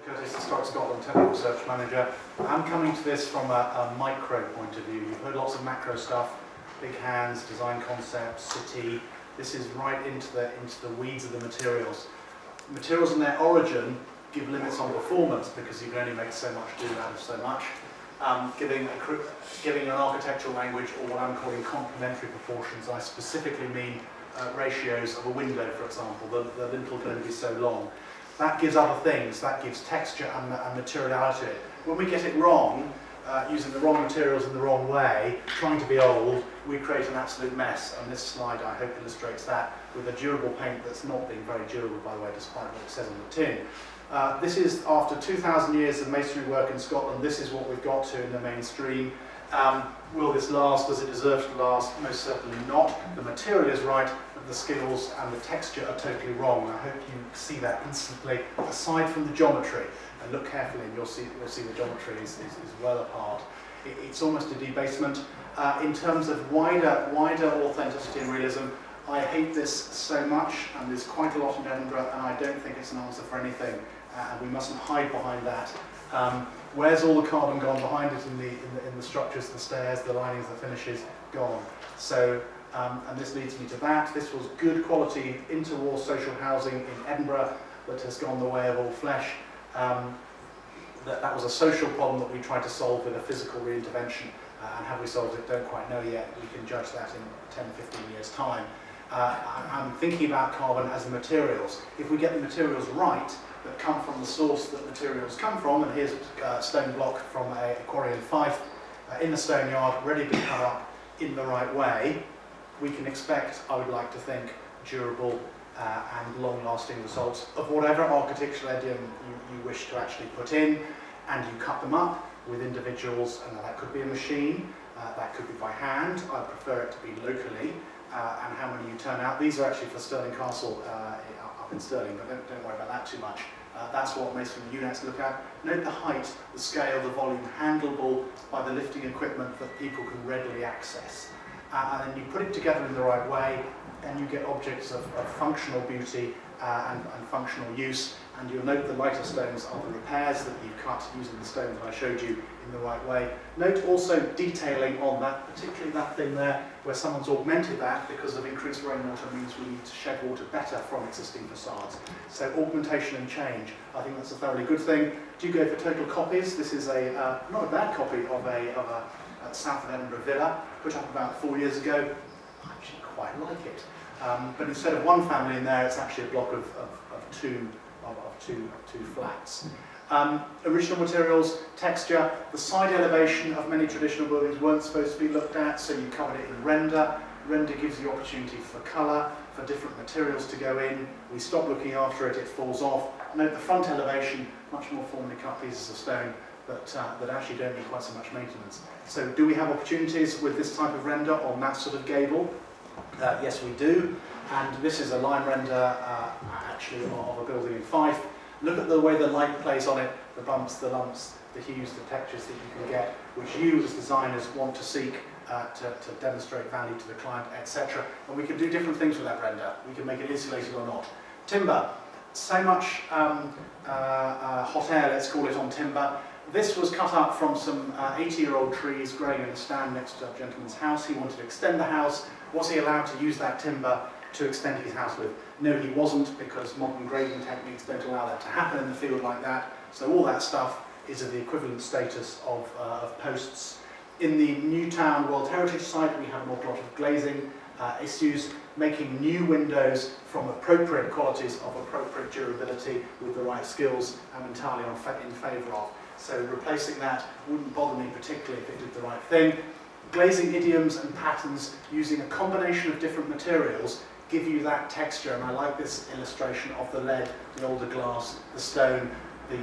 Curtis, Historic Scotland Technical Research Manager. I'm coming to this from a micro point of view. You've heard lots of macro stuff, big hands, design concepts, city. This is right into the weeds of the materials. Materials and their origin give limits on performance because you can only make so much do out of so much. Giving an architectural language, or what I'm calling complementary proportions, I specifically mean ratios of a window, for example. The lintel can only be so long. That gives other things, that gives texture and materiality. When we get it wrong, using the wrong materials in the wrong way, trying to be old, we create an absolute mess. And this slide, I hope, illustrates that with a durable paint that's not being very durable, by the way, despite what it says on the tin. This is after 2,000 years of masonry work in Scotland. This is what we've got to in the mainstream. Will this last? Does it deserve to last? Most certainly not. The material is right, but the skills and the texture are totally wrong. I hope you see that instantly, aside from the geometry. And look carefully and you'll see the geometry is well apart. It's almost a debasement. In terms of wider authenticity and realism, I hate this so much, and there's quite a lot in Edinburgh, and I don't think it's an answer for anything, and we mustn't hide behind that. Where's all the carbon gone behind it in the structures, the stairs, the linings, the finishes? Gone. So, and this leads me to that. This was good quality interwar social housing in Edinburgh that has gone the way of all flesh. That was a social problem that we tried to solve with a physical reintervention, and have we solved it? Don't quite know yet. We can judge that in 10, 15 years' time. I'm thinking about carbon as materials. If we get the materials right, that come from the source that materials come from, and here's a stone block from a quarry in Fife in the stone yard, ready to be cut up in the right way, we can expect, I would like to think, durable and long-lasting results of whatever architectural idiom you wish to actually put in, and you cut them up with individuals, and that could be a machine, that could be by hand. I prefer it to be locally, and how many you turn out. These are actually for Stirling Castle up in Stirling, but don't worry about that too much. That's what masonry units look at. Note the height, the scale, the volume, handleable by the lifting equipment that people can readily access. And then you put it together in the right way, and you get objects of functional beauty and functional use. And you'll note the lighter stones are the repairs that you cut using the stone that I showed you in the right way. Note also detailing on that, particularly that thing there where someone's augmented that because of increased rainwater means we need to shed water better from existing facades. So augmentation and change, I think that's a thoroughly good thing. Do go for total copies. This is not a bad copy of a South of Edinburgh villa, put up about 4 years ago. I actually quite like it. But instead of one family in there, it's actually a block of two flats. Original materials, texture, the side elevation of many traditional buildings weren't supposed to be looked at, so you covered it in render. Render gives you opportunity for colour, for different materials to go in. We stop looking after it, it falls off. Note the front elevation, much more formally cut pieces of stone that actually don't need quite so much maintenance. So do we have opportunities with this type of render on that sort of gable? Yes, we do. And this is a line render actually of a building in Fife. Look at the way the light plays on it, the bumps, the lumps, the hues, the textures that you can get, which you as designers want to seek to demonstrate value to the client, etc. And we can do different things with that render. We can make it insulated or not. Timber, so much hot air, let's call it, on timber. This was cut up from some 80-year-old trees growing in a stand next to a gentleman's house. He wanted to extend the house. Was he allowed to use that timber to extend his house with? No, he wasn't, because modern grading techniques don't allow that to happen in the field like that. So all that stuff is of the equivalent status of posts. In the Newtown World Heritage Site, we have an awful lot of glazing issues, making new windows from appropriate qualities of appropriate durability with the right skills I'm entirely in favour of. So replacing that wouldn't bother me particularly if it did the right thing. Glazing idioms and patterns using a combination of different materials give you that texture, and I like this illustration of the lead, the older glass, the stone, the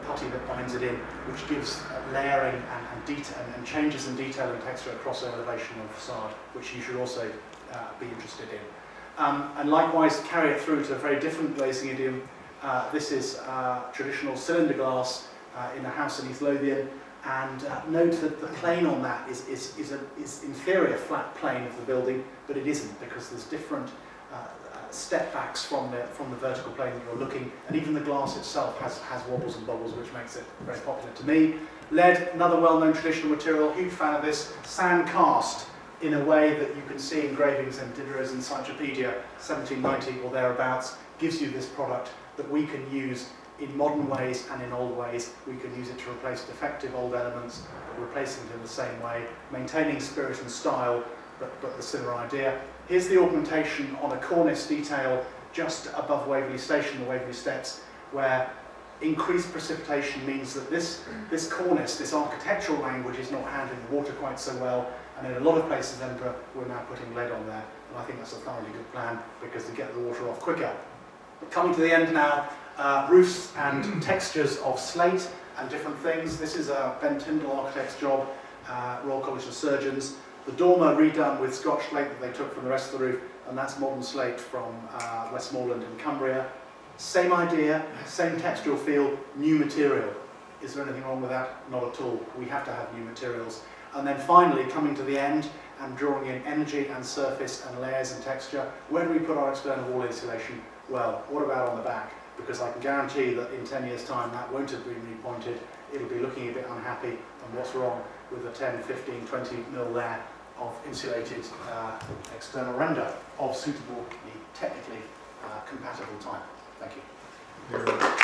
putty that binds it in, which gives layering and detail and changes in detail and texture across elevation of facade, which you should also be interested in. And likewise, carry it through to a very different glazing idiom. This is traditional cylinder glass in a house in East Lothian, and note that the plane on that is in theory a flat plane of the building, but it isn't, because there's different step backs from the vertical plane that you're looking, and even the glass itself has wobbles and bobbles, which makes it very popular to me. Lead, another well-known traditional material, huge fan of this, sand cast in a way that you can see engravings in Diderot's Encyclopedia 1790 or thereabouts, gives you this product that we can use in modern ways and in old ways. We can use it to replace defective old elements, but replacing it in the same way, maintaining spirit and style, but the similar idea. Here's the augmentation on a cornice detail just above Waverley Station, the Waverley Steps, where increased precipitation means that this cornice, this architectural language, is not handling the water quite so well, and in a lot of places in Edinburgh we're now putting lead on there, and I think that's a thoroughly good plan because to get the water off quicker. Coming to the end now, roofs and textures of slate and different things. This is a Ben Tyndall architect's job, Royal College of Surgeons. The dormer redone with Scotch slate that they took from the rest of the roof, and that's modern slate from Westmoreland in Cumbria. Same idea, same textural feel, new material. Is there anything wrong with that? Not at all. We have to have new materials. And then finally, coming to the end and drawing in energy and surface and layers and texture, where do we put our external wall insulation? Well, what about on the back? Because I can guarantee that in 10 years' time that won't have been repointed. It'll be looking a bit unhappy, and what's wrong with a 10, 15, 20 mil layer of insulated external render of suitably technically compatible type. Thank you.